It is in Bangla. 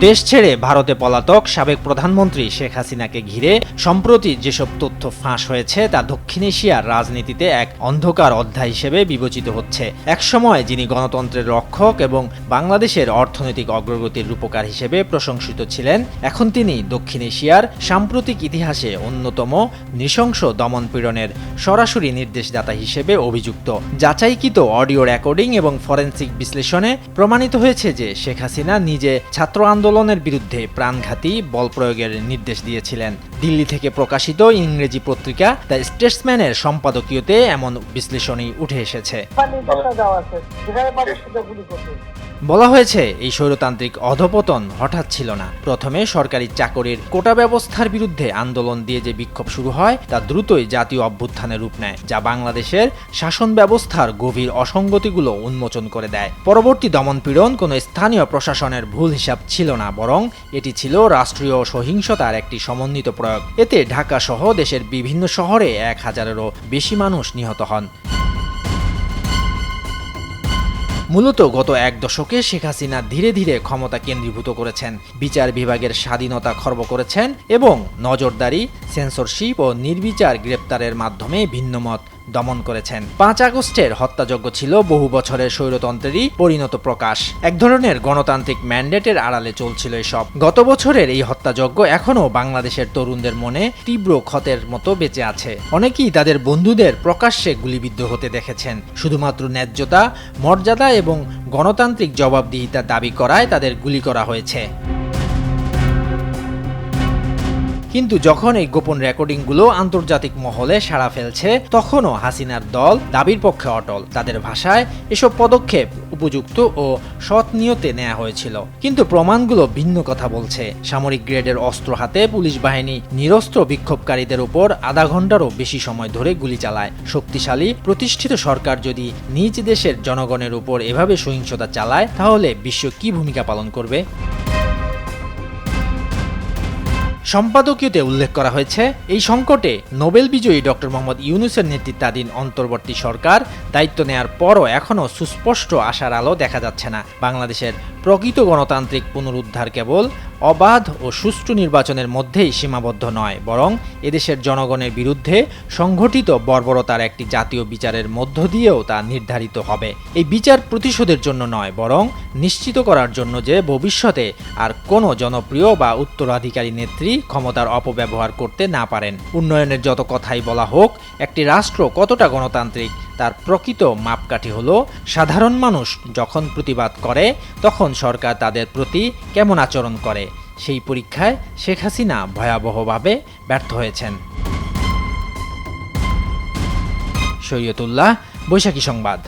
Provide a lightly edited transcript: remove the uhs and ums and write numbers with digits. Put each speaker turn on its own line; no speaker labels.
দেশ ছেড়ে ভারতে পলাতক সাবেক প্রধানমন্ত্রী শেখ হাসিনাকে ঘিরে সম্প্রতি যেসব তথ্য ফাঁস হয়েছে তা দক্ষিণ এশিয়ার রাজনীতিতে এক অন্ধকার অধ্যায় হিসেবে বিবেচিত হচ্ছে। একসময় যিনি গণতন্ত্রের রক্ষক এবং বাংলাদেশের অর্থনৈতিক অগ্রগতির রূপকার হিসেবে প্রশংসিত ছিলেন, এখন তিনি দক্ষিণ এশিয়ার সাম্প্রতিক ইতিহাসে অন্যতম নৃশংস দমনপীড়নের সরাসরি নির্দেশদাতা হিসেবে অভিযুক্ত। যাচাইকৃত অডিও রেকর্ডিং এবং ফরেনসিক বিশ্লেষণে প্রমাণিত হয়েছে যে শেখ হাসিনা নিজে ছাত্র আন্দোলনের বিরুদ্ধে প্রাণঘাতী বল প্রয়োগের নির্দেশ দিয়েছিলেন। দিল্লি থেকে প্রকাশিত ইংরেজি পত্রিকা দ্য স্টেটসম্যানের সম্পাদকীয়তে এমন বিশ্লেষণই উঠে এসেছে। বলা হয়েছে, এই স্বৈরতান্ত্রিক অধপতন হঠাৎ ছিল না। প্রথমে সরকারি চাকরির কোটা ব্যবস্থার বিরুদ্ধে আন্দোলন দিয়ে যে বিক্ষোভ শুরু হয় তা দ্রুতই জাতীয় অভ্যুত্থানের রূপ নেয়, যা বাংলাদেশের শাসন ব্যবস্থার গভীর অসঙ্গতিগুলো উন্মোচন করে দেয়। পরবর্তী দমনপীড়ন কোনো স্থানীয় প্রশাসনের ভুল হিসাব ছিল না, বরং এটি ছিল রাষ্ট্রীয় সহিংসতার একটি সমন্বিত প্রয়োগ। এতে ঢাকা সহ দেশের বিভিন্ন শহরে 1000-এরও বেশি মানুষ নিহত হন। মূলত গত এক দশকে শেখ হাসিনা ধীরে ধীরে ক্ষমতা কেন্দ্রীভূত করেছেন, বিচার বিভাগের স্বাধীনতা খর্ব করেছেন এবং নজরদারি, সেন্সরশিপ ও নির্বিচার গ্রেপ্তারের মাধ্যমে ভিন্নমত দমন করেছেন। 5 আগস্টের হত্যাযজ্ঞ ছিল বহু বছরের স্বৈরতন্ত্রেরই পরিণত প্রকাশ। এক ধরনের গণতান্ত্রিক ম্যান্ডেটের আড়ালে চলছিল এসব। গত বছরের এই হত্যাযজ্ঞ এখনও বাংলাদেশের তরুণদের মনে তীব্র ক্ষতের মতো বেঁচে আছে। অনেকেই তাদের বন্ধুদের প্রকাশ্যে গুলিবিদ্ধ হতে দেখেছেন। শুধুমাত্র ন্যায্যতা, মর্যাদা এবং গণতান্ত্রিক জবাবদিহিতা দাবি করায় তাদের গুলি করা হয়েছে। কিন্তু যখন এই গোপন রেকর্ডিংগুলো আন্তর্জাতিক মহলে সাড়া ফেলছে, তখনও হাসিনার দল দাবির পক্ষে অটল। তাদের ভাষায় এসব পদক্ষেপ উপযুক্ত ও সৎ নিয়তে নেওয়া হয়েছিল। কিন্তু প্রমাণগুলো ভিন্ন কথা বলছে। সামরিক গ্রেডের অস্ত্র হাতে পুলিশ বাহিনী নিরস্ত্র বিক্ষোভকারীদের উপর আধা ঘন্টারও বেশি সময় ধরে গুলি চালায়। শক্তিশালী প্রতিষ্ঠিত সরকার যদি নিজ দেশের জনগণের উপর এভাবে সহিংসতা চালায়, তাহলে বিশ্ব কি ভূমিকা পালন করবে? সম্পাদকীয়তে উল্লেখ করা হয়েছে, এই সংকটে নোবেল বিজয়ী ডক্টর মোহাম্মদ ইউনূসের নেতৃত্বাধীন অন্তর্বর্তী সরকার দায়িত্ব নেয়ার পরও এখনও সুস্পষ্ট আশার আলো দেখা যাচ্ছে না। বাংলাদেশের প্রকৃত গণতান্ত্রিক পুনরুদ্ধার কেবল অবাধ ও সুষ্ঠু নির্বাচনের মধ্যেই সীমাবদ্ধ নয়, বরং এদেশের জনগণের বিরুদ্ধে সংঘটিত বর্বরতার একটি জাতীয় বিচারের মধ্য দিয়েও তা নির্ধারিত হবে। এই বিচার প্রতিশোধের জন্য নয়, বরং নিশ্চিত করার জন্য যে ভবিষ্যতে আর কোনো জনপ্রিয় বা উত্তরাধিকারী নেত্রী ক্ষমতার অপব্যবহার করতে না পারেন। উন্নয়নের যত কথাই বলা হোক, একটি রাষ্ট্র কতটা গণতান্ত্রিক তার প্রকৃত মাপকাঠি হলো সাধারণ মানুষ যখন প্রতিবাদ করে তখন সরকার তাদের প্রতি কেমন আচরণ করে। সেই পরীক্ষায় শেখ হাসিনা ভয়াবহভাবে ব্যর্থ হয়েছেন। শরীয়তুল্লাহ, বৈশাখী সংবাদ।